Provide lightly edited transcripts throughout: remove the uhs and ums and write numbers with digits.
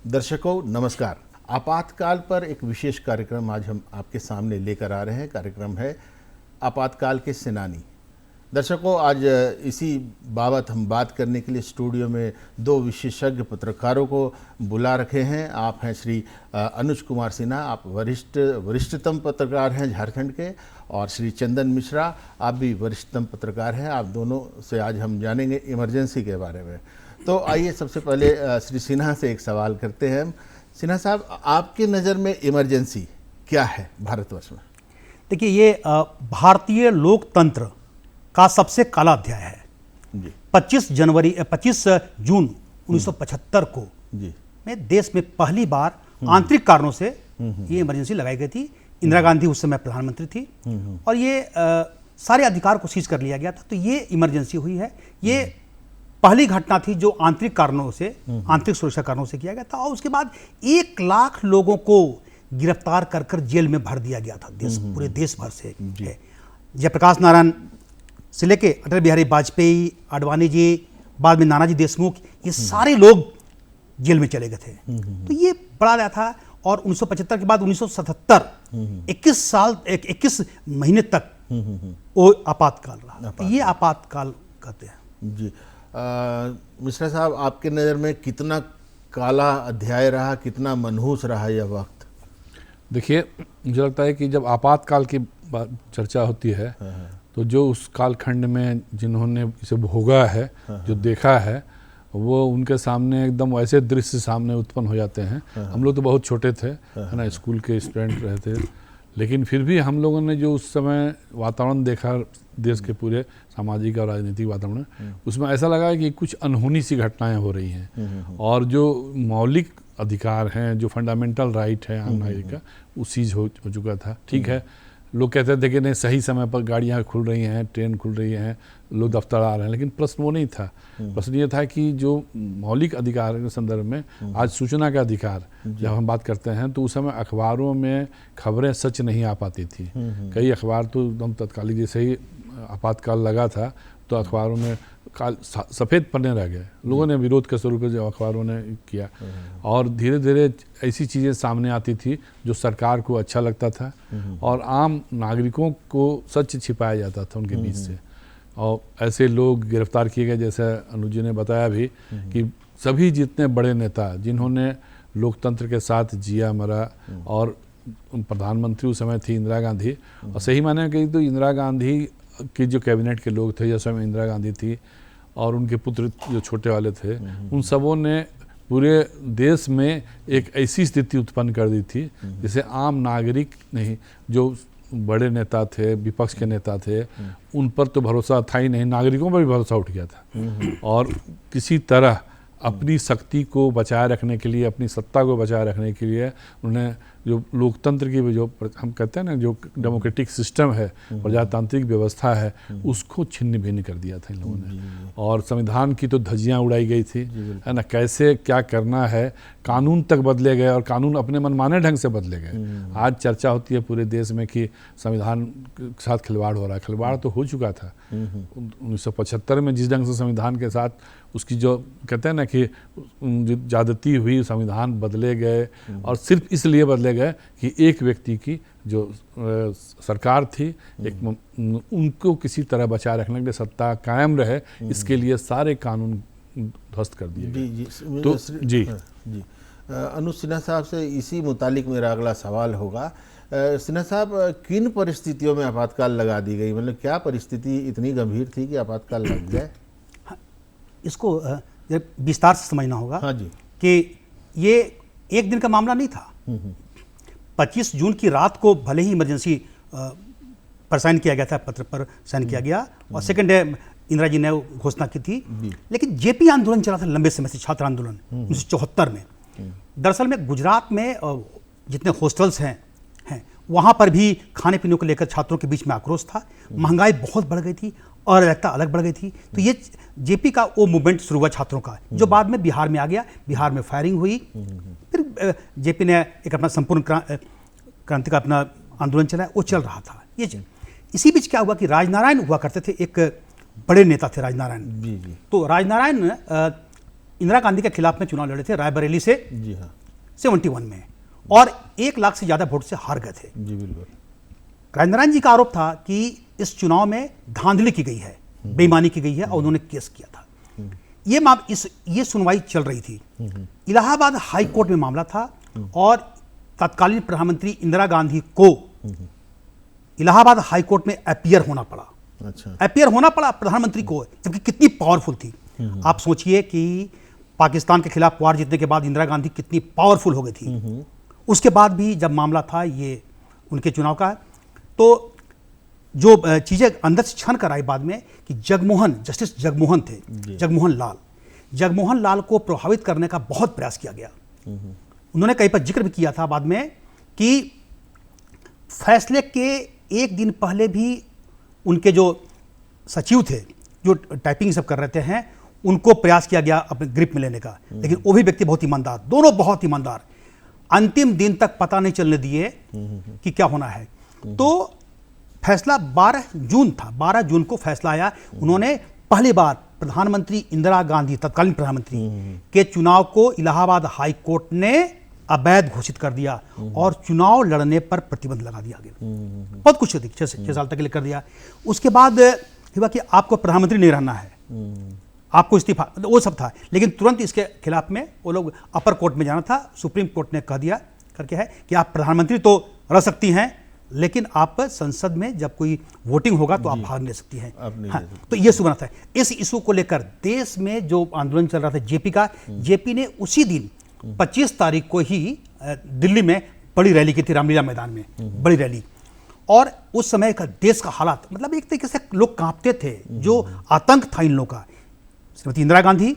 दर्शकों नमस्कार। आपातकाल पर एक विशेष कार्यक्रम आज हम आपके सामने लेकर आ रहे हैं। कार्यक्रम है आपातकाल के सेनानी। दर्शकों, आज इसी बाबत हम बात करने के लिए स्टूडियो में दो विशेषज्ञ पत्रकारों को बुला रखे हैं। आप हैं श्री अनुज कुमार सिन्हा, आप वरिष्ठतम पत्रकार हैं झारखंड के, और श्री चंदन मिश्रा, आप भी वरिष्ठतम पत्रकार हैं। आप दोनों से आज हम जानेंगे इमरजेंसी के बारे में। तो आइए सबसे पहले श्री सिन्हा से एक सवाल करते हैं। सिन्हा साहब, आपकी नज़र में इमरजेंसी क्या है भारतवर्ष में? देखिए, ये भारतीय लोकतंत्र का सबसे काला अध्याय है जी। 25 जून 1975 को जी में देश में पहली बार आंतरिक कारणों से ये इमरजेंसी लगाई गई थी। इंदिरा गांधी उस समय प्रधानमंत्री थी और ये सारे अधिकार को सीज कर लिया गया था। तो ये इमरजेंसी हुई है। ये पहली घटना थी जो आंतरिक कारणों से, आंतरिक सुरक्षा कारणों से किया गया था। और उसके बाद 1 लाख लोगों को गिरफ्तार कर जेल में भर दिया गया था। पूरे देश भर से जयप्रकाश नारायण से लेके अटल बिहारी वाजपेयी, आडवाणी जी, बाद में नानाजी देशमुख, ये सारे लोग जेल में चले गए थे। तो ये बड़ा रहा था। और 1975 के बाद 1977 21 महीने तक वो आपातकाल रहा। तो ये आपातकाल कहते हैं जी। मिश्रा साहब, आपके नज़र में कितना काला अध्याय रहा, कितना मनहूस रहा यह वक्त? देखिए, मुझे लगता है कि जब आपातकाल की चर्चा होती है तो जो उस कालखंड में जिन्होंने इसे भोगा है, जो देखा है, वो उनके सामने एकदम वैसे दृश्य सामने उत्पन्न हो जाते हैं। हम लोग तो बहुत छोटे थे, है ना, स्कूल के स्टूडेंट रहे थे, लेकिन फिर भी हम लोगों ने जो उस समय वातावरण देखा, देश के पूरे सामाजिक और राजनीतिक वातावरण, उसमें ऐसा लगा कि कुछ अनहोनी सी घटनाएं हो रही हैं। और जो मौलिक अधिकार हैं, जो फंडामेंटल राइट है आम नागरिक का, वो सीज हो चुका था। ठीक है, लोग कहते थे कि नहीं, सही समय पर गाड़ियाँ खुल रही हैं, ट्रेन खुल रही हैं, लोग दफ्तर आ रहे हैं, लेकिन प्रश्न वो नहीं था। प्रश्न ये था कि जो मौलिक अधिकार के संदर्भ में आज सूचना का अधिकार जब हम बात करते हैं, तो उस समय अखबारों में खबरें सच नहीं आ पाती थी। कई अखबार तो एकदम तत्कालिक, जैसे ही आपातकाल लगा था तो अखबारों में सफ़ेद पन्ने रह गए। लोगों ने विरोध के स्वरूप जो अखबारों ने किया, और धीरे धीरे ऐसी चीज़ें सामने आती थी जो सरकार को अच्छा लगता था, और आम नागरिकों को सच छिपाया जाता था उनके बीच से। और ऐसे लोग गिरफ्तार किए गए, जैसे अनुज जी ने बताया भी कि सभी जितने बड़े नेता जिन्होंने लोकतंत्र के साथ जिया मरा, और प्रधानमंत्री उस समय थी इंदिरा गांधी, और सही माने कि तो इंदिरा गांधी की जो कैबिनेट के लोग थे, जैसे में इंदिरा गांधी थी और उनके पुत्र जो छोटे वाले थे, उन सबों ने पूरे देश में एक ऐसी स्थिति उत्पन्न कर दी थी जिसे आम नागरिक नहीं, जो बड़े नेता थे, विपक्ष के नेता थे, उन पर तो भरोसा था ही नहीं, नागरिकों पर भी भरोसा उठ गया था। और किसी तरह अपनी शक्ति को बचाए रखने के लिए, अपनी सत्ता को बचाए रखने के लिए उन्हें जो लोकतंत्र की जो हम कहते हैं ना, जो डेमोक्रेटिक सिस्टम है, प्रजातांत्रिक व्यवस्था है, उसको छिन्न भिन्न कर दिया था इन लोगों ने। और संविधान की तो धज्जियां उड़ाई गई थी, है ना, कैसे क्या करना है, कानून तक बदले गए, और कानून अपने मनमाने ढंग से बदले गए। आज चर्चा होती है पूरे देश में कि संविधान के साथ खिलवाड़ हो रहा है। खिलवाड़ तो हो चुका था 1975 में, जिस ढंग से संविधान के साथ उसकी जो कहते हैं ना कि ज्यादती हुई, संविधान बदले गए, और सिर्फ इसलिए बदले गए कि एक व्यक्ति की जो सरकार थी, एक उनको किसी तरह बचाए रखने के लिए, सत्ता कायम रहे, इसके लिए सारे कानून ध्वस्त कर दिए गए। तो जी अनुज सिन्हा साहब से इसी मुतालिक मेरा अगला सवाल होगा। सिन्हा साहब, किन परिस्थितियों में आपातकाल लगा दी गई? मतलब क्या परिस्थिति इतनी गंभीर थी कि आपातकाल लग जाए? इसको विस्तार से समझना होगा। हाँ जी। कि ये एक दिन का मामला नहीं था। 25 जून की रात को भले ही इमरजेंसी पर साइन किया गया था, पत्र पर साइन किया गया, और सेकंड डे इंदिरा जी ने घोषणा की थी, लेकिन जेपी आंदोलन चला था लंबे समय से, छात्र आंदोलन 1974 में। दरअसल में गुजरात में जितने हॉस्टल्स हैं वहाँ पर भी खाने पीने को लेकर छात्रों के बीच में आक्रोश था। महंगाई बहुत बढ़ गई थी, अराजकता अलग बढ़ गई थी। तो ये जेपी का वो मूवमेंट शुरू हुआ छात्रों का, जो बाद में बिहार में आ गया। बिहार में फायरिंग हुई, फिर जेपी ने एक अपना संपूर्ण क्रांति का अपना आंदोलन चलाया, वो चल रहा था। ये इसी बीच क्या हुआ कि राजनारायण हुआ करते थे, एक बड़े नेता थे राजनारायण। तो राजनारायण इंदिरा गांधी के खिलाफ में चुनाव लड़े थे रायबरेली से जी हाँ 71 में, और 1 लाख से ज़्यादा वोट से हार गए थे। जी बिल्कुल। राजेंद्र नारायण जी का आरोप था कि इस चुनाव में धांधली की गई है, बेईमानी की गई है, और उन्होंने केस किया था। ये सुनवाई चल रही थी। इलाहाबाद हाई कोर्ट में मामला था, और तत्कालीन प्रधानमंत्री इंदिरा गांधी को इलाहाबाद हाई कोर्ट में अपीयर होना पड़ा। अच्छा। अपीयर होना पड़ा प्रधानमंत्री को, जबकि कितनी पावरफुल थी। आप सोचिए कि पाकिस्तान के खिलाफ वार जीतने के बाद इंदिरा गांधी कितनी पावरफुल हो गई थी। उसके बाद भी जब मामला था ये उनके चुनाव का, तो जो चीज़ें अंदर से छन कर आई बाद में कि जस्टिस जगमोहन थे, जगमोहन लाल को प्रभावित करने का बहुत प्रयास किया गया। उन्होंने कहीं पर जिक्र भी किया था बाद में कि फैसले के 1 दिन पहले भी उनके जो सचिव थे, जो टाइपिंग सब कर रहे हैं, उनको प्रयास किया गया अपने ग्रिप में लेने का, लेकिन वो भी व्यक्ति बहुत ईमानदार, दोनों बहुत ईमानदार, अंतिम दिन तक पता नहीं चलने दिए कि क्या होना है। तो फैसला 12 जून था, 12 जून को फैसला आया। उन्होंने पहली बार प्रधानमंत्री इंदिरा गांधी, तत्कालीन प्रधानमंत्री के चुनाव को इलाहाबाद हाई कोर्ट ने अवैध घोषित कर दिया, और चुनाव लड़ने पर प्रतिबंध लगा दिया गया। बहुत कुछ 6 साल तक के लिए कर दिया। उसके बाद हुआ कि आपको प्रधानमंत्री नहीं रहना है, आपको इस्तीफा, वो सब था। लेकिन तुरंत इसके खिलाफ में वो लोग अपर कोर्ट में जाना था। सुप्रीम कोर्ट ने कह दिया करके है कि आप प्रधानमंत्री तो रह सकती हैं, लेकिन आप संसद में जब कोई वोटिंग होगा तो आप भाग ले सकती हैं। हाँ, तो ये सुना था। इस इशू को लेकर देश में जो आंदोलन चल रहा था जेपी का, जेपी ने उसी दिन 25 तारीख को ही दिल्ली में बड़ी रैली की थी, रामलीला मैदान में बड़ी रैली। और उस समय का देश का हालात, मतलब एक तरीके से लोग कांपते थे, जो आतंक था इन लोगों का। श्रीमती इंदिरा गांधी,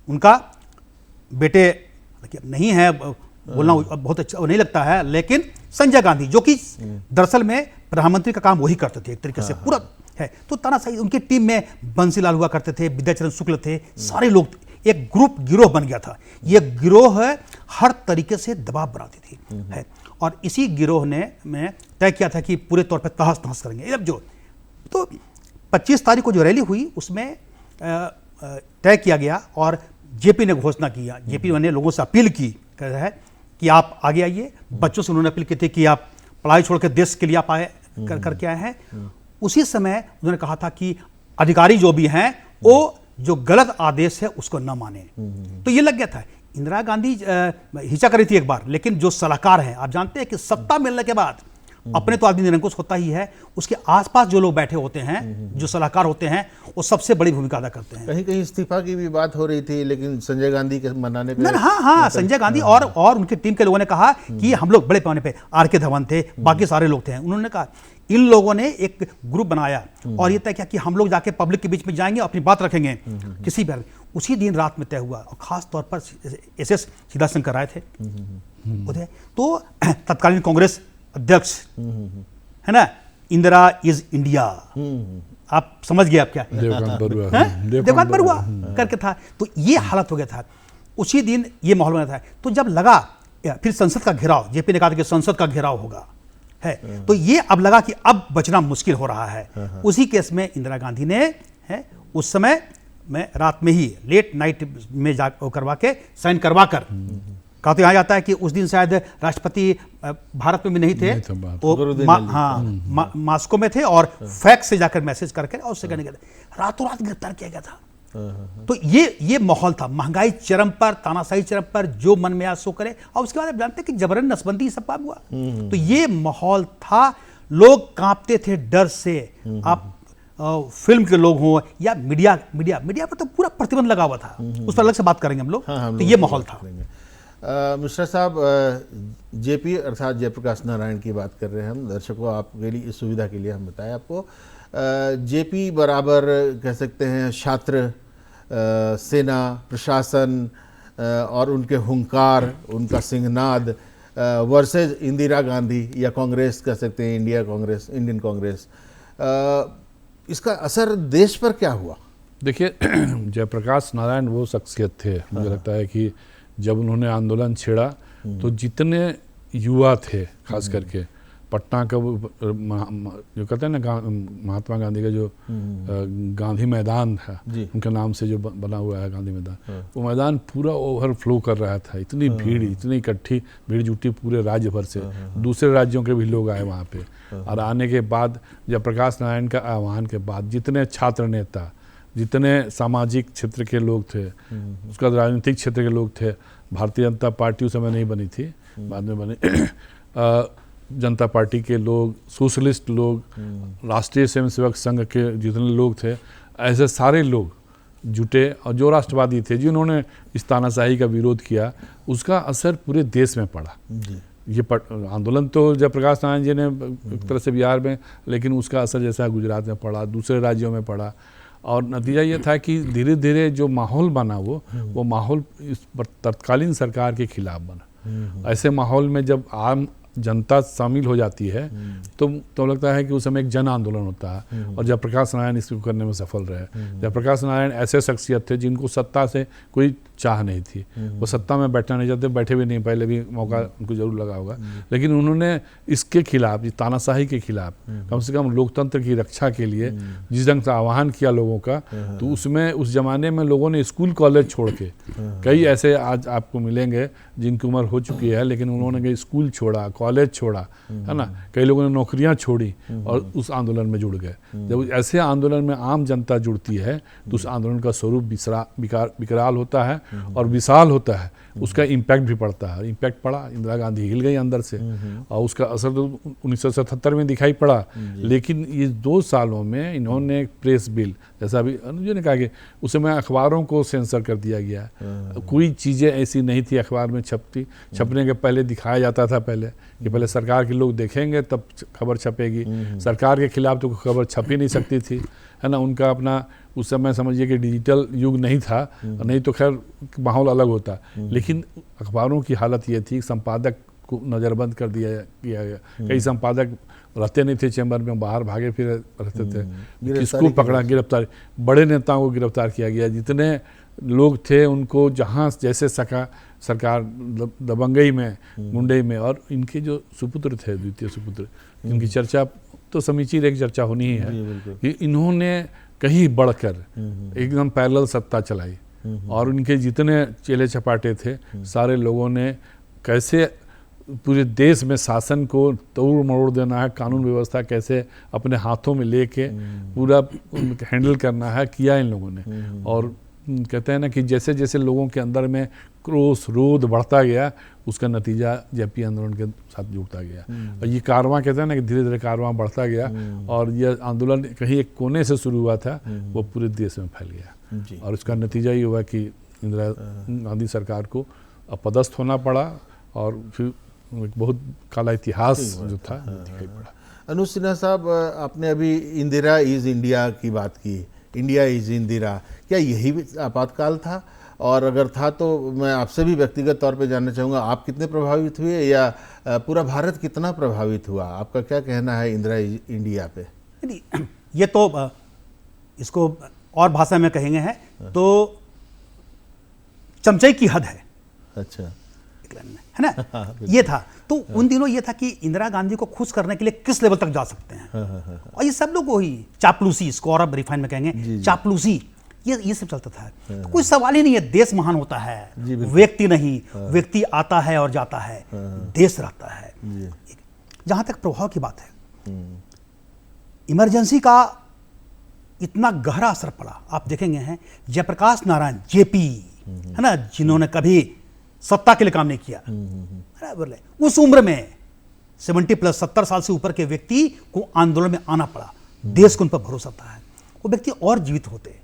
उनका बेटे नहीं है, बोलना बहुत अच्छा नहीं लगता है, लेकिन संजय गांधी, जो कि दरअसल में प्रधानमंत्री का काम वही करते थे एक तरीके से पूरा है। तो तानाशाही, उनकी टीम में बंसीलाल हुआ करते थे, विद्याचरण शुक्ल थे, सारे लोग, एक गिरोह बन गया था। ये गिरोह हर तरीके से दबाव बनाती थी है। और इसी गिरोह ने में तय किया था कि पूरे तौर पर तहस नहस करेंगे। अब जो तो 25 तारीख को जो रैली हुई, उसमें तय किया गया, और जेपी ने घोषणा किया, जेपी ने लोगों से अपील की है कि आप आगे आइए। बच्चों से उन्होंने अपील की थी कि आप पढ़ाई छोड़ के देश के लिए आप आए करके आए हैं। उसी समय उन्होंने कहा था कि अधिकारी जो भी हैं वो जो गलत आदेश है उसको न माने। तो ये लग गया था। इंदिरा गांधी हिचा करी थी एक बार, लेकिन जो सलाहकार हैं, आप जानते हैं कि सत्ता मिलने के बाद अपने तो आदमी निरंकुश होता ही है, उसके आसपास जो लोग बैठे होते हैं, जो सलाहकार होते हैं, वो सबसे बड़ी भूमिका अदा करते हैं। कहीं कहीं इस्तीफा की भी बात हो रही थी, लेकिन संजय गांधी के मनाने पे हाँ, संजय गांधी और उनकी टीम के लोगों ने कहा कि हम लोग बड़े पैमाने पे, आर.के. धवन थे, बाकी सारे लोग थे, उन्होंने कहा, इन लोगों ने एक ग्रुप बनाया और ये तय किया कि हम लोग जाके पब्लिक के बीच में जाएंगे, अपनी बात रखेंगे किसी भी। उसी दिन रात में तय हुआ, और खास तौर पर एस.एस. सीताशंकर राय थे, तो तत्कालीन कांग्रेस अध्यक्ष है ना, इंदिरा इज इंडिया, आप समझ गए आप क्या, देवकांत बरुआ करके था। तो ये हालत हो गया था, उसी दिन ये माहौल बना था। तो जब लगा फिर संसद का घेराव, जेपी ने कहा था कि संसद का घेराव होगा है, तो ये अब लगा कि अब बचना मुश्किल हो रहा है। उसी केस में इंदिरा गांधी ने है उस समय में रात में ही लेट नाइट में जा करवा के साइन करवा कर कहा। तो यहाँ जाता है कि उस दिन शायद राष्ट्रपति भारत में भी नहीं थे, वो मास्को में थे, और फैक्स से जाकर मैसेज करके और उससे कहने गए, रातों रात गिरफ्तार किया गया था। तो ये माहौल था, महंगाई चरम पर, तानाशाही चरम पर, जो मन में आया सो करे। और उसके बाद आप जानते हैं कि जबरन नसबंदी सब काम हुआ। तो ये माहौल था, लोग कांपते थे डर से। आप फिल्म के लोग हों या मीडिया पर तो पूरा प्रतिबंध लगा हुआ था, उस पर अलग से बात करेंगे हम लोग। तो ये माहौल था। मिश्रा साहब, जेपी अर्थात जयप्रकाश नारायण की बात कर रहे हैं हम, दर्शकों आपके लिए, इस सुविधा के लिए हम बताएं आपको, जेपी बराबर कह सकते हैं छात्र, सेना, प्रशासन और उनके हुंकार, उनका सिंहनाद वर्सेस इंदिरा गांधी या कांग्रेस कह सकते हैं, इंडियन कांग्रेस, इसका असर देश पर क्या हुआ? देखिए, जयप्रकाश नारायण वो शख्सियत थे, मुझे लगता है कि जब उन्होंने आंदोलन छेड़ा तो जितने युवा थे खास करके, पटना का जो कहते हैं ना महात्मा गांधी का जो गांधी मैदान था, उनके नाम से जो बना हुआ है गांधी मैदान, वो मैदान पूरा ओवरफ्लो कर रहा था। इतनी भीड़, इतनी इकट्ठी भीड़ जुटी पूरे राज्य भर से, दूसरे राज्यों के भी लोग आए वहाँ पे। और आने के बाद जयप्रकाश नारायण का आह्वान के बाद जितने छात्र नेता, जितने सामाजिक क्षेत्र के लोग थे, उसका राजनीतिक क्षेत्र के लोग थे, भारतीय जनता पार्टी उस समय नहीं बनी थी, बाद में बनी, जनता पार्टी के लोग, सोशलिस्ट लोग, राष्ट्रीय स्वयंसेवक संघ के जितने लोग थे, ऐसे सारे लोग जुटे। और जो राष्ट्रवादी थे, जिन्होंने इस तानाशाही का विरोध किया, उसका असर पूरे देश में पड़ा। ये आंदोलन तो जयप्रकाश नारायण जी ने एक तरह से बिहार में, लेकिन उसका असर जैसा गुजरात में पड़ा, दूसरे राज्यों में पड़ा। और नतीजा ये था कि धीरे धीरे जो माहौल बना वो माहौल इस तत्कालीन सरकार के खिलाफ बना। ऐसे माहौल में जब आम जनता शामिल हो जाती है तो लगता है कि उस समय एक जन आंदोलन होता है। और जयप्रकाश नारायण इसको करने में सफल रहे। जयप्रकाश नारायण ऐसे शख्सियत थे जिनको सत्ता से कोई चाह नहीं थी, वो सत्ता में बैठना नहीं चाहते, बैठे भी नहीं, पहले भी मौका उनको जरूर लगा होगा, लेकिन उन्होंने इसके खिलाफ, इस तानाशाही के खिलाफ, कम से कम लोकतंत्र की रक्षा के लिए जिस ढंग से आह्वान किया लोगों का, तो उसमें उस जमाने में लोगों ने स्कूल कॉलेज छोड़ के, कई ऐसे आज आपको मिलेंगे जिनकी उम्र हो चुकी है, लेकिन उन्होंने स्कूल छोड़ा, कॉलेज छोड़ा, है ना, कई लोगों ने नौकरियां छोड़ी और उस आंदोलन में जुड़ गए। जब ऐसे आंदोलन में आम जनता जुड़ती है तो उस आंदोलन का स्वरूप विकराल होता है और विशाल होता है, उसका इम्पैक्ट भी पड़ता है। इम्पैक्ट पड़ा, इंदिरा गांधी हिल गई अंदर से, और उसका असर तो 1977 में दिखाई पड़ा। लेकिन ये 2 सालों में इन्होंने प्रेस बिल, जैसा अभी अनुज ने कहा कि उस समय अखबारों को सेंसर कर दिया गया, कोई चीज़ें ऐसी नहीं थी अखबार में छपने के पहले दिखाया जाता था कि पहले सरकार के लोग देखेंगे तब खबर छपेगी। सरकार के खिलाफ तो खबर छप ही नहीं सकती थी, है ना। उनका अपना उस समय समझिए कि डिजिटल युग नहीं था, नहीं तो खैर माहौल अलग होता। लेकिन अखबारों की हालत ये थी, संपादक को नज़रबंद कर दिया गया। कई संपादक रहते नहीं थे चैम्बर में, बाहर भागे फिर रहते थे। किसको पकड़ा, गिरफ्तार, बड़े नेताओं को गिरफ्तार किया गया। जितने लोग थे उनको जहाँ जैसे सका सरकार दबंगई में, मुंडई में। और इनके जो सुपुत्र थे, द्वितीय सुपुत्र, इनकी चर्चा तो समीचीन एक चर्चा होनी ही है कि इन्होंने कहीं बढ़कर एकदम पैरेलल सत्ता चलाई। और उनके जितने चेले चपाटे थे, सारे लोगों ने कैसे पूरे देश में शासन को तोड़ मरोड़ देना है, कानून व्यवस्था कैसे अपने हाथों में लेके पूरा हैंडल करना है, किया इन लोगों ने। और कहते हैं ना कि जैसे जैसे लोगों के अंदर में क्रोध रोध बढ़ता गया, उसका नतीजा जेपी आंदोलन के साथ जुड़ता गया। और ये कारवां कहते हैं ना कि धीरे धीरे कारवां बढ़ता गया, और ये आंदोलन कहीं एक कोने से शुरू हुआ था, वो पूरे देश में फैल गया। और उसका नतीजा ये हुआ कि इंदिरा गांधी सरकार को अपदस्थ होना पड़ा, और फिर एक बहुत काला इतिहास जो था दिखाई पड़ा। अनुज सिन्हा साहब, आपने अभी इंदिरा इज इंडिया की बात की, इंडिया इज इंदिरा, क्या यही आपातकाल था? और अगर था तो मैं आपसे भी व्यक्तिगत तौर पे जानना चाहूँगा, आप कितने प्रभावित हुए या पूरा भारत कितना प्रभावित हुआ? आपका क्या कहना है इंदिरा इंडिया पे? ये तो इसको और भाषा में कहेंगे हैं तो चमचई की हद है। अच्छा, है ना। ये था तो उन दिनों ये था कि इंदिरा गांधी को खुश करने के लिए किस लेवल तक जा सकते हैं। और ये सब लोग वही चापलूसी, इसको और अब रिफाइन में कहेंगे चापलूसी, ये सब चलता था। तो कोई सवाल ही नहीं है, देश महान होता है, व्यक्ति नहीं। व्यक्ति आता है और जाता है, देश रहता है। जहां तक प्रभाव की बात है, इमरजेंसी का इतना गहरा असर पड़ा। आप देखेंगे हैं जयप्रकाश नारायण जेपी, है ना, जिन्होंने कभी सत्ता के लिए काम नहीं किया, बराबर है, उस उम्र में 70+ 70 साल से ऊपर के व्यक्ति को आंदोलन में आना पड़ा। देश को उन पर भरोसा था, वो व्यक्ति और जीवित होते।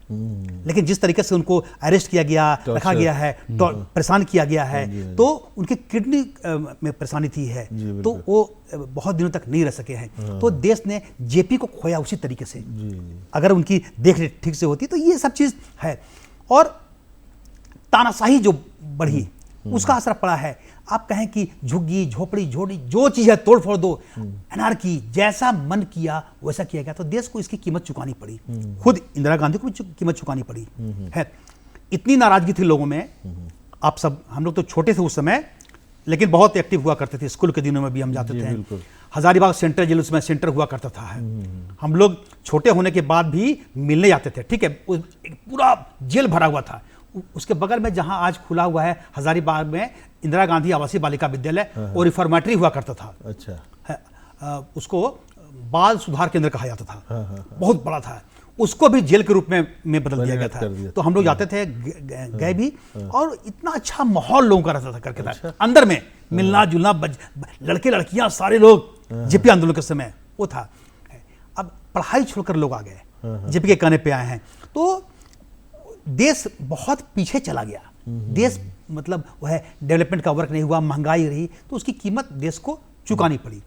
लेकिन जिस तरीके से उनको अरेस्ट किया गया, रखा गया है, परेशान किया गया है, तो उनकी किडनी में परेशानी थी है, तो वो बहुत दिनों तक नहीं रह सके हैं। तो देश ने जेपी को खोया उसी तरीके से। अगर उनकी देखरेख ठीक से होती तो ये सब चीज है। और तानाशाही जो बढ़ी, उसका असर पड़ा है। आप कहें कि झुग्गी झोपड़ी झोड़ी जो चीज है तोड़ फोड़ दो, एनार्की, जैसा मन किया वैसा किया गया, तो देश को इसकी कीमत चुकानी पड़ी। खुद इंदिरा गांधी को भी कीमत चुकानी पड़ी है। इतनी नाराजगी थी लोगों में। आप सब, हम लोग तो छोटे थे उस समय, लेकिन बहुत एक्टिव हुआ करते थे, स्कूल के दिनों में भी हम जाते थे। हजारीबाग सेंट्रल जेल उसमें सेंटर हुआ करता था है। हम लोग छोटे होने के बाद भी मिलने जाते थे, ठीक है। एक पूरा जेल भरा हुआ था। उसके बगल में जहां आज खुला हुआ है हजारीबाग में इंदिरा गांधी आवासीय बालिका विद्यालय, वो रिफॉर्मेटरी हुआ करता था। अच्छा। उसको बाल सुधार केंद्र कहा जाता था। बहुत बड़ा था। उसको भी जेल के रूप में बदल दिया गया था। तो हम लोग जाते थे, गए भी, और इतना अच्छा माहौल लोगों का रहता था करके था। अंदर में मिलना जुलना, लड़के लड़कियां सारे लोग, जेपी आंदोलन के समय वो था। अब पढ़ाई छोड़कर लोग आ गए, जेपी के कहने पे आए हैं, तो देश बहुत पीछे चला गया। देश मतलब वह डेवलपमेंट का वर्क नहीं हुआ, महंगाई रही, तो उसकी कीमत देश को चुकानी पड़ी।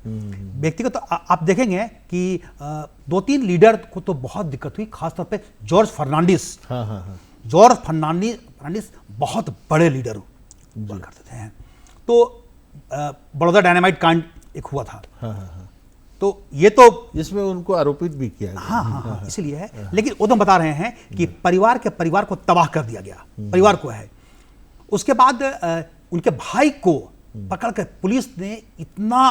व्यक्तिगत तो आप देखेंगे कि 2-3 लीडर को तो बहुत दिक्कत हुई, खासतौर पे जॉर्ज फर्नांडिस। जॉर्ज फर्नांडिस बहुत बड़े लीडर हुआ करते थे। तो बड़ौदा डायनामाइट कांड एक हुआ था। तो ये तो जिसमें उनको आरोपित भी किया गया। हाँ, इसलिए है। लेकिन वो तो हम बता रहे हैं कि परिवार को तबाह कर दिया गया, परिवार को है। उसके बाद उनके भाई को पकड़कर पुलिस ने इतना,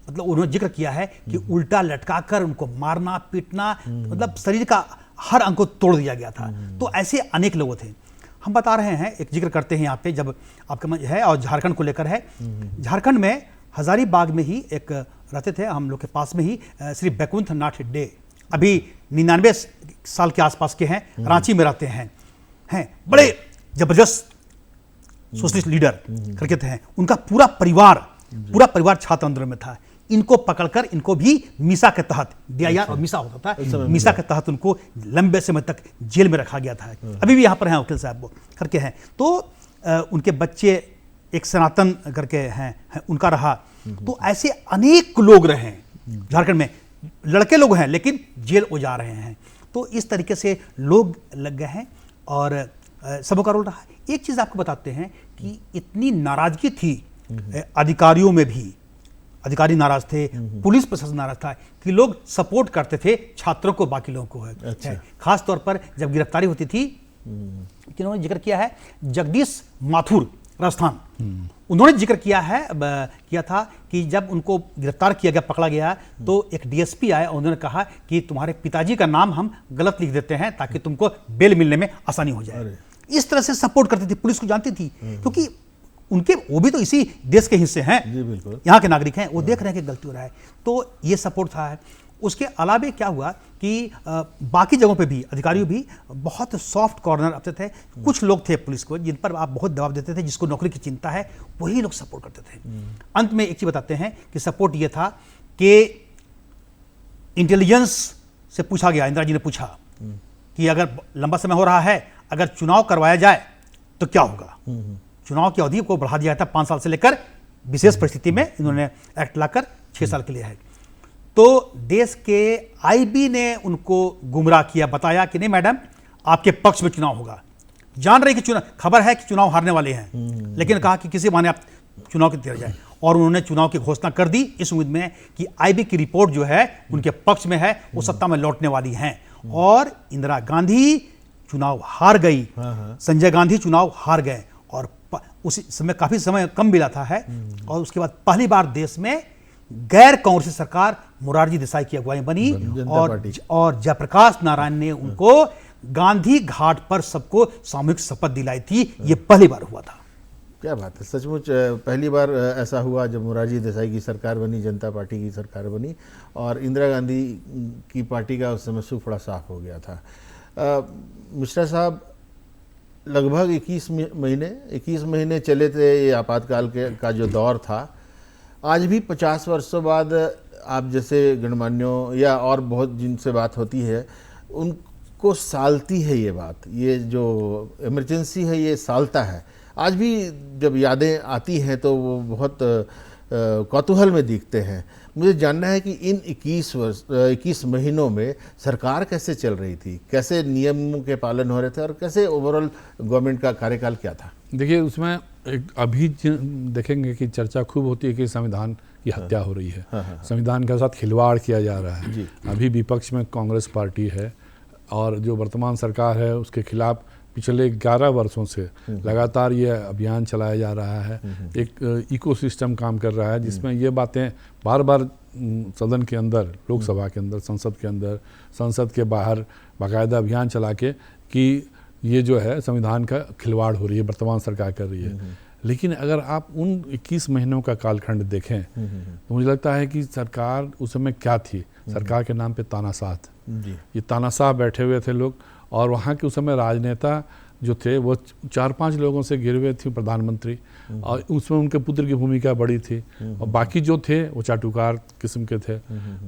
मतलब उन्होंने जिक्र किया है कि उल्टा लटकाकर उनको मारना पीटना, मतलब शरीर का हर अंग को तोड़ दिया गया था। तो ऐसे अनेक लोग थे। हम बता रहे हैं, एक जिक्र करते हैं यहाँ पे, जब आपका मन है, और झारखंड को लेकर है। झारखंड में हजारीबाग में ही एक रहते थे, हम लोग के पास में ही, श्री बैकुंठ नाथ डे, अभी 99 साल के आसपास के हैं, रांची में रहते हैं बड़े जबरदस्त सोशलिस्ट लीडर करके थे। उनका पूरा परिवार छात्र आंदोलन में था। इनको पकड़कर इनको भी मीसा के तहत, DIR और मीसा होता था, मीसा के तहत उनको लंबे समय तक जेल में रखा गया था। अभी भी यहाँ पर हैं वकील साहब वो करके हैं। तो उनके बच्चे एक सनातन करके हैं उनका रहा। तो ऐसे अनेक लोग रहे झारखंड में, लड़के लोग हैं लेकिन जेल हो जा रहे हैं। तो इस तरीके से लोग लग गए हैं और सबका रोल रहा। एक चीज आपको बताते हैं कि इतनी नाराजगी थी अधिकारियों में भी, अधिकारी नाराज थे, पुलिस प्रशासन नाराज था, कि लोग सपोर्ट करते थे छात्रों को, बाकी लोगों को है। अच्छा। खास तौर पर जब गिरफ्तारी होती थी, किन्होंने जिक्र किया है, जगदीश माथुर राजस्थान, उन्होंने जिक्र किया था कि जब उनको गिरफ्तार किया गया, पकड़ा गया, तो एक DSP आया और उन्होंने कहा कि तुम्हारे पिताजी का नाम हम गलत लिख देते हैं ताकि तुमको बेल मिलने में आसानी हो जाए। इस तरह से सपोर्ट करती थी, पुलिस को जानती थी, क्योंकि वो भी तो इसी देश के हिस्से हैं, यहाँ के नागरिक हैं, वो देख रहे हैं कि गलती हो रहा है। तो ये सपोर्ट था। उसके अलावा क्या हुआ कि बाकी जगहों पे भी अधिकारी भी बहुत सॉफ्ट कॉर्नर रखते थे। कुछ लोग थे पुलिस को जिन पर आप बहुत दबाव देते थे, जिसको नौकरी की चिंता है, वही लोग सपोर्ट करते थे। अंत में एक चीज बताते हैं कि सपोर्ट ये था कि इंटेलिजेंस से पूछा गया, इंदिरा जी ने पूछा कि अगर लंबा समय हो रहा है, अगर चुनाव करवाया जाए तो क्या होगा। चुनाव की अवधि को बढ़ा दिया था 5 साल से लेकर, विशेष परिस्थिति में इन्होंने एक्ट लाकर 6 साल के लिए है। तो देश के IB ने उनको गुमराह किया, बताया कि नहीं मैडम आपके पक्ष में चुनाव होगा, जान रहे कि चुनाव, खबर है कि चुनाव हारने वाले हैं, लेकिन कहा कि किसी बहाने आप चुनाव की तैयारी जाए। और उन्होंने चुनाव की घोषणा कर दी इस उम्मीद में कि IB की रिपोर्ट जो है उनके पक्ष में है, वो सत्ता में लौटने वाली हैं। और इंदिरा गांधी चुनाव हार गई, संजय गांधी चुनाव हार गए, और उसी समय काफी समय कम मिला था है। और उसके बाद पहली बार देश में गैर कांग्रेसी सरकार मोरारजी देसाई की अगुवाई बनी, और जयप्रकाश नारायण ने उनको गांधी घाट पर सबको सामूहिक शपथ दिलाई थी। ये पहली बार हुआ था। क्या बात है, सचमुच पहली बार ऐसा हुआ जब मोरारजी देसाई की सरकार बनी, जनता पार्टी की सरकार बनी, और इंदिरा गांधी की पार्टी का उस समय सुफड़ा साफ हो गया था। मिश्रा साहब, लगभग 21 महीने चले थे ये आपातकाल का जो दौर था। आज भी 50 वर्षों बाद आप जैसे गणमान्यों या और बहुत जिनसे बात होती है, उनको सालती है ये बात, ये जो इमरजेंसी है ये सालता है। आज भी जब यादें आती हैं तो वो बहुत कौतूहल में दिखते हैं। मुझे जानना है कि इन 21 महीनों में सरकार कैसे चल रही थी, कैसे नियमों के पालन हो रहे थे, और कैसे ओवरऑल गवर्नमेंट का कार्यकाल क्या था। देखिए, उसमें एक अभी देखेंगे कि चर्चा खूब होती है कि संविधान की हत्या हो रही है, संविधान के साथ खिलवाड़ किया जा रहा है। अभी विपक्ष में कांग्रेस पार्टी है, और जो वर्तमान सरकार है उसके खिलाफ पिछले 11 वर्षों से लगातार ये अभियान चलाया जा रहा है। एक इकोसिस्टम काम कर रहा है जिसमें ये बातें बार बार सदन के अंदर, लोकसभा के अंदर, संसद के अंदर, संसद के बाहर बाकायदा अभियान चला के कि ये जो है संविधान का खिलवाड़ हो रही है, वर्तमान सरकार कर रही है। लेकिन अगर आप उन 21 महीनों का कालखंड देखें तो मुझे लगता है कि सरकार उस समय क्या थी, सरकार के नाम पे तानाशाह थे। ये तानाशाह बैठे हुए थे लोग, और वहाँ के उस समय राजनेता जो थे वो 4-5 लोगों से घिरे हुए थे, प्रधानमंत्री, और उसमें उनके पुत्र की भूमिका बड़ी थी, और बाकी जो थे वो चाटुकार किस्म के थे।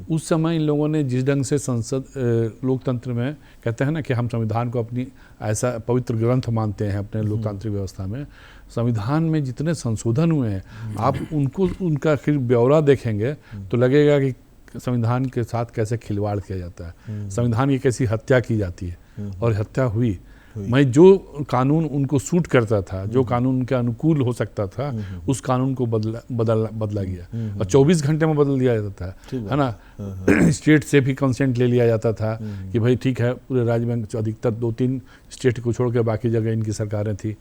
उस समय इन लोगों ने जिस ढंग से संसद लोकतंत्र में कहते हैं ना कि हम संविधान को अपनी ऐसा पवित्र ग्रंथ मानते हैं अपने लोकतांत्रिक व्यवस्था में, संविधान में जितने संशोधन हुए हैं आप उनका फिर ब्यौरा देखेंगे तो लगेगा कि संविधान के साथ कैसे खिलवाड़ किया जाता है, संविधान की कैसी हत्या की जाती है, और हत्या हुई। मैं जो कानून उनको सूट करता था, जो कानून उनके अनुकूल हो सकता था, उस कानून को बदला गया, और 24 घंटे में बदल दिया जाता था, है ना। स्टेट से भी कंसेंट ले लिया जाता था कि भाई ठीक है, पूरे राज्य में अधिकतर 2-3 स्टेट को छोड़ के बाकी जगह इनकी सरकारें थी।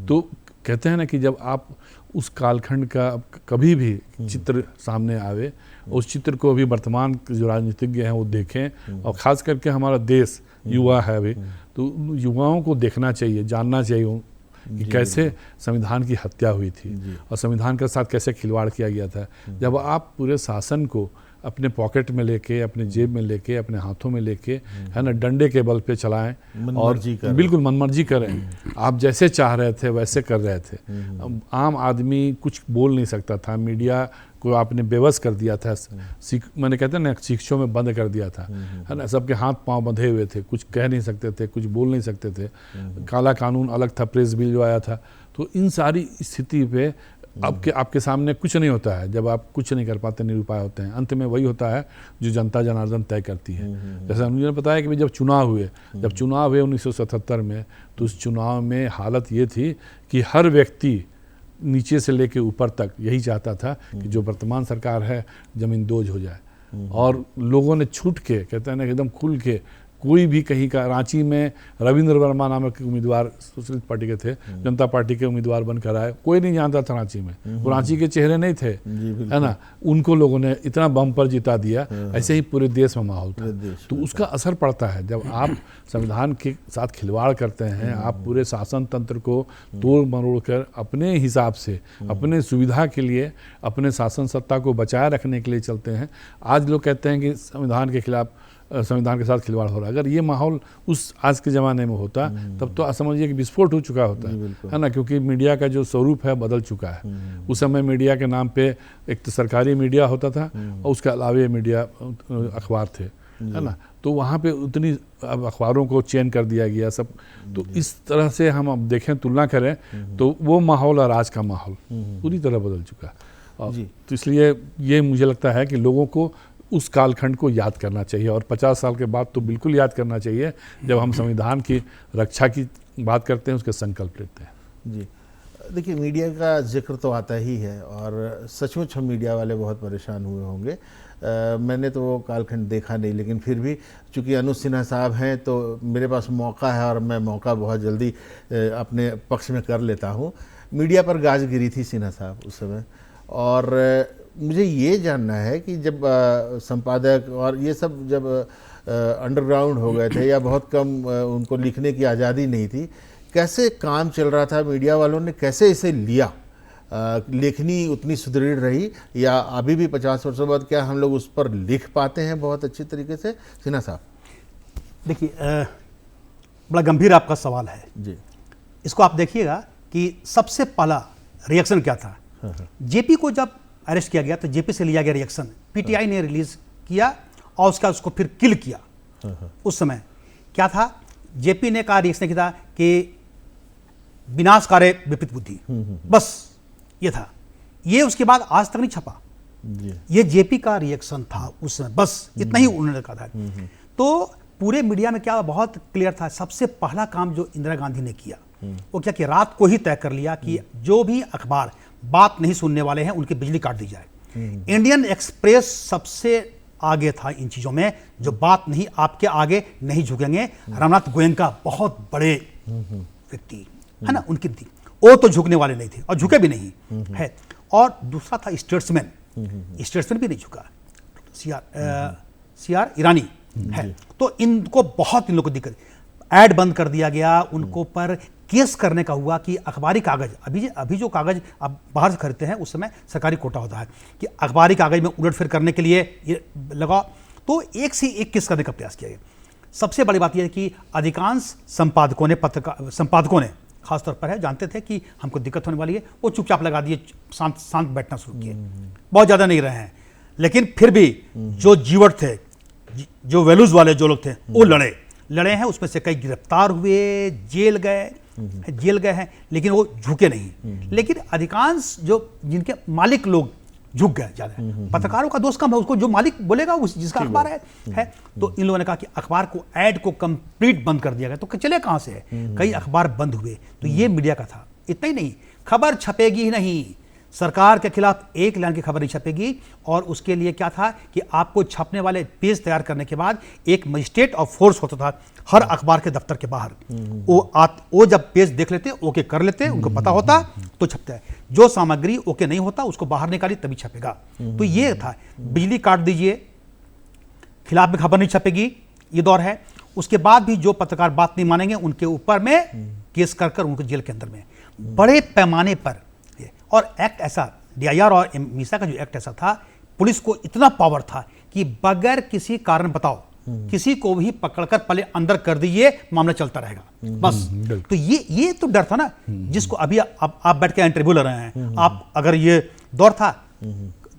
तो कहते हैं ना कि जब आप उस कालखंड का कभी भी चित्र सामने आवे, उस चित्र को अभी वर्तमान जो राजनीतिज्ञ हैं वो देखें, और ख़ास करके हमारा देश युवा है अभी, तो युवाओं को देखना चाहिए, जानना चाहिए कि कैसे संविधान की हत्या हुई थी और संविधान के साथ कैसे खिलवाड़ किया गया था। जब आप पूरे शासन को अपने पॉकेट में लेके, अपने जेब में लेके, अपने हाथों में लेके, है ना, डंडे के बल पे चलाएं और बिल्कुल मनमर्जी करें, आप जैसे चाह रहे थे वैसे कर रहे थे। आम आदमी कुछ बोल नहीं सकता था, मीडिया को आपने बेबस कर दिया था, मैंने कहते हैं ना शिक्षों में बंद कर दिया था, है ना, सबके हाथ पांव बंधे हुए थे, कुछ कह नहीं सकते थे, कुछ बोल नहीं सकते थे। काला कानून अलग था, प्रेस बिल जो आया था। तो इन सारी स्थिति पे आपके सामने कुछ नहीं होता है। जब आप कुछ नहीं कर पाते, निरुपाय होते हैं, अंत में वही होता है जो जनता जनार्दन तय करती है। जैसे मुझे बताया कि जब चुनाव हुए 1977 में, तो उस चुनाव में हालत ये थी कि हर व्यक्ति नीचे से लेके ऊपर तक यही चाहता था कि जो वर्तमान सरकार है जमीन दोज हो जाए, और लोगों ने छूट के, कहते हैं ना, एकदम खुल के, कोई भी कहीं का, रांची में रविंद्र वर्मा नामक उम्मीदवार सोशलिस्ट पार्टी के थे, जनता पार्टी के उम्मीदवार बनकर आए, कोई नहीं जानता था रांची में, वो रांची के चेहरे नहीं थे, है ना, उनको लोगों ने इतना बम पर जिता दिया। ऐसे ही पूरे देश में माहौल था। तो उसका असर पड़ता है जब आप संविधान के साथ खिलवाड़ करते हैं, आप पूरे शासन तंत्र को तोड़ मरोड़ कर अपने हिसाब से, अपने सुविधा के लिए, अपने शासन सत्ता को बचाए रखने के लिए चलते हैं। आज लोग कहते हैं कि संविधान के खिलाफ, संविधान के साथ खिलवाड़ हो रहा है। अगर ये माहौल उस आज के ज़माने में होता तब तो समझिए कि विस्फोट हो चुका होता है ना, क्योंकि मीडिया का जो स्वरूप है बदल चुका है। उस समय मीडिया के नाम पे एक तो सरकारी मीडिया होता था और उसके अलावे मीडिया अखबार थे, है ना, तो वहाँ पे उतनी अब अखबारों को चेंज कर दिया गया सब। तो इस तरह से हम अब देखें, तुलना करें तो वो माहौल और आज का माहौल पूरी तरह बदल चुका है। तो इसलिए ये मुझे लगता है कि लोगों को उस कालखंड को याद करना चाहिए, और 50 साल के बाद तो बिल्कुल याद करना चाहिए जब हम संविधान की रक्षा की बात करते हैं, उसके संकल्प लेते हैं। जी देखिए, मीडिया का जिक्र तो आता ही है, और सचमुच हम मीडिया वाले बहुत परेशान हुए होंगे। मैंने तो वो कालखंड देखा नहीं, लेकिन फिर भी चूँकि अनुज सिन्हा साहब हैं तो मेरे पास मौका है, और मैं मौका बहुत जल्दी अपने पक्ष में कर लेता हूँ। मीडिया पर गाज गिरी थी सिन्हा साहब उस समय, और मुझे ये जानना है कि जब संपादक और ये सब जब अंडरग्राउंड हो गए थे, या बहुत कम उनको लिखने की आज़ादी नहीं थी, कैसे काम चल रहा था, मीडिया वालों ने कैसे इसे लिया, लेखनी उतनी सुदृढ़ रही, या अभी भी 50 वर्षों बाद क्या हम लोग उस पर लिख पाते हैं बहुत अच्छी तरीके से? सिन्हा साहब, देखिए, बड़ा गंभीर आपका सवाल है जी। इसको आप देखिएगा कि सबसे पहला रिएक्शन क्या था। जेपी को जब अरेस्ट किया गया तो जेपी से लिया गया रिएक्शन पीटीआई ने रिलीज किया, और उसको फिर किल किया। उस समय क्या था, जेपी ने कहा, रिएक्शन किया था कि विनाशकारी विपरीत बुद्धि, बस ये था। ये उसके बाद आज तक नहीं छपा, ये जेपी का रिएक्शन था उस समय, बस इतना ही उन्होंने कहा था। तो पूरे मीडिया में क्या बहुत क्लियर था, सबसे पहला काम जो इंदिरा गांधी ने किया वो क्या कि रात को ही तय कर लिया कि जो भी अखबार बात नहीं सुनने वाले हैं उनकी बिजली काट दी जाए। इंडियन एक्सप्रेस सबसे आगे था इन चीजों में, जो बात नहीं, आपके आगे नहीं झुकेंगे। रामनाथ गोयनका बहुत बड़े व्यक्ति है ना, उनकी थी, वो तो झुकने वाले नहीं थे और झुके भी नहीं है। और दूसरा था स्टेट्समैन, स्टेट्समैन भी नहीं झुका, सी आर ईरानी है। तो इनको बहुत, इन लोगों को दिक्कत, ऐड बंद कर दिया गया, उनको पर केस करने का हुआ कि अखबारी कागज, अभी जो कागज आप बाहर से खरीदते हैं उस समय सरकारी कोटा होता है कि अखबारी कागज में उलटफेर करने के लिए ये लगा, तो एक से एक केस करने का प्रयास किया गया। सबसे बड़ी बात यह है कि अधिकांश संपादकों ने खासतौर पर है, जानते थे कि हमको दिक्कत होने वाली है, वो चुपचाप लगा दिए, शांत बैठना शुरू किए, बहुत ज़्यादा नहीं रहे हैं। लेकिन फिर भी जो जीवट थे, जो वैल्यूज वाले जो लोग थे, वो लड़े हैं, उसमें से कई गिरफ्तार हुए, जेल गए हैं, लेकिन वो झुके नहीं। लेकिन अधिकांश जो जिनके मालिक लोग झुक गए ज़्यादा। पत्रकारों का दोष कम है, उसको जो मालिक बोलेगा उस जिसका अखबार है। तो इन लोगों ने कहा कि अखबार को, ऐड को कंप्लीट बंद कर दिया गया। तो चले कहाँ से है, कई अखबार बंद हुए। तो ये मीडिया का था। इतना ही नहीं, खबर छपेगी ही नहीं, सरकार के खिलाफ एक लाइन की खबर नहीं छपेगी। और उसके लिए क्या था कि आपको छपने वाले पेज तैयार करने के बाद एक मजिस्ट्रेट ऑफ फोर्स होता था हर अखबार के दफ्तर के बाहर। वो जब पेज देख लेते, ओके कर लेते, उनको पता होता तो छपता है। जो सामग्री ओके नहीं होता उसको बाहर निकाली तभी छपेगा। तो ये था, बिजली काट दीजिए, खिलाफ में खबर नहीं छपेगी, ये दौर है। उसके बाद भी जो पत्रकार बात नहीं मानेंगे उनके ऊपर में केस कर उनको जेल के अंदर में बड़े पैमाने पर। और एक्ट ऐसा, DIR और मीसा का जो एक्ट ऐसा था, पुलिस को इतना पावर था कि बगैर किसी कारण बताओ किसी को भी पकड़कर पहले अंदर कर दीजिए, मामला चलता रहेगा बस। तो ये तो डर था ना, जिसको अभी आप बैठ के इंटरव्यू ले रहे हैं आप, अगर ये दौर था,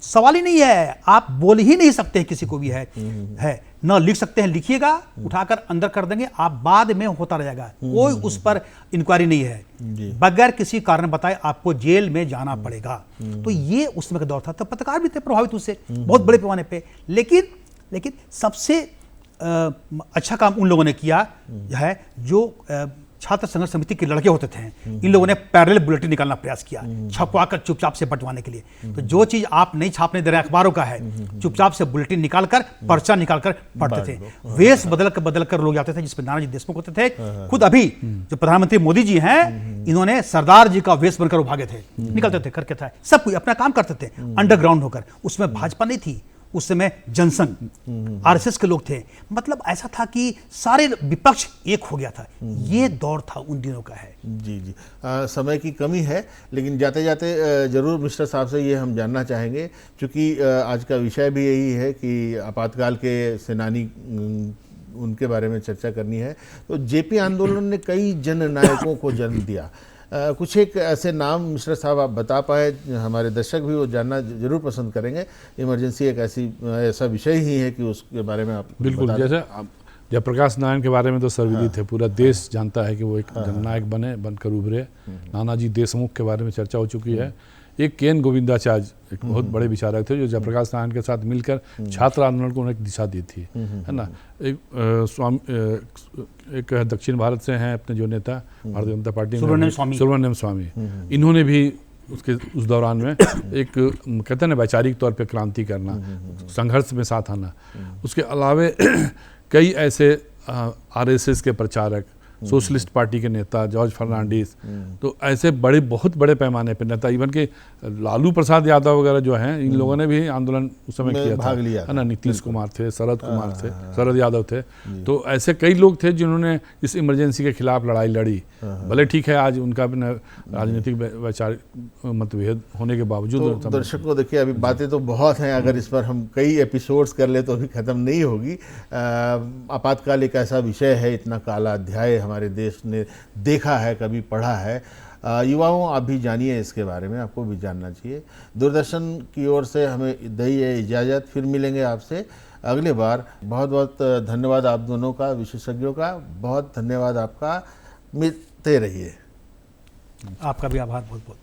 सवाल ही नहीं है, आप बोल ही नहीं सकते किसी को भी है ना, लिख सकते हैं, लिखिएगा, उठाकर अंदर कर देंगे, आप बाद में होता रहेगा, कोई उस पर इंक्वायरी नहीं है, बगैर किसी कारण बताए आपको जेल में जाना पड़ेगा। तो ये उस समय का दौर था। तो पत्रकार भी थे प्रभावित उससे बहुत बड़े पैमाने पे। लेकिन सबसे अच्छा काम उन लोगों ने किया है जो छात्र संघर्ष समिति के लड़के होते थे। इन लोगों ने पैरेलल बुलेटिन निकालना प्रयास किया, छपवाकर चुपचाप से बंटवाने के लिए। तो जो चीज आप नहीं छापने दे रहे अखबारों का है, चुपचाप से बुलेटिन निकालकर, पर्चा निकालकर पढ़ते थे। वेश बदल कर लोग जाते थे, जिसमें नानाजी देशमुख होते थे। खुद अभी जो प्रधानमंत्री मोदी जी हैं, इन्होंने सरदार जी का वेश बनकर वो भागे थे, निकलते थे, करके था, सब कोई अपना काम करते थे अंडरग्राउंड होकर। उसमें भाजपा नहीं थी, उस समय जनसंघ, RSS के लोग थे। मतलब ऐसा था कि सारे विपक्ष एक हो गया था। ये दौर था उन दिनों का है। जी। समय की कमी है, लेकिन जाते जाते जरूर मिश्रा साहब से ये हम जानना चाहेंगे, क्योंकि आज का विषय भी यही है कि आपातकाल के सेनानी, उनके बारे में चर्चा करनी है। तो JP आंदोलन ने कई जननायकों को जन्म दिया। कुछ एक ऐसे नाम मिश्रा साहब आप बता पाए, हमारे दर्शक भी वो जानना जरूर पसंद करेंगे। इमरजेंसी एक ऐसा विषय ही है कि उसके बारे में आप बिल्कुल, जैसे जयप्रकाश नारायण के बारे में तो सर्वविदित है, पूरा देश जानता है कि वो एक जननायक बनकर उभरे। नानाजी देशमुख के बारे में चर्चा हो चुकी है। एक केएन गोविंदाचार्य, एक बहुत बड़े विचारक थे, जो जयप्रकाश नारायण के साथ मिलकर छात्र आंदोलन को उन्हें एक दिशा दी थी, है ना। एक दक्षिण भारत से हैं अपने जो नेता भारतीय जनता पार्टी में, सुब्रमण्यम स्वामी, इन्होंने भी उस दौरान में एक कहते हैं ना वैचारिक तौर पे क्रांति करना, संघर्ष में साथ आना। उसके अलावे कई ऐसे RSS के प्रचारक, सोशलिस्ट पार्टी के नेता जॉर्ज फर्नांडिस, तो ऐसे बहुत बड़े पैमाने पर नेता, इवन के लालू प्रसाद यादव वगैरह जो हैं, इन लोगों ने भी आंदोलन उस समय किया था, है ना। नीतीश कुमार थे, शरद यादव थे। तो ऐसे कई लोग थे जिन्होंने इस इमरजेंसी के खिलाफ लड़ाई लड़ी। भले ठीक है आज उनका भी राजनीतिक वैचारिक मतभेद होने के बावजूद। तो दर्शकों देखिए, अभी बातें तो बहुत हैं, अगर इस पर हम कई एपिसोड्स कर ले तो अभी ख़त्म नहीं होगी। आपातकाल एक ऐसा विषय है, इतना काला अध्याय हमारे देश ने देखा है, कभी पढ़ा है। युवाओं, आप भी जानिए इसके बारे में, आपको भी जानना चाहिए। दूरदर्शन की ओर से हमें दीजिए इजाज़त, फिर मिलेंगे आपसे अगले बार। बहुत बहुत धन्यवाद आप दोनों का, विशेषज्ञों का बहुत धन्यवाद आपका। मिलते रहिए। आपका भी आभार बहुत बहुत।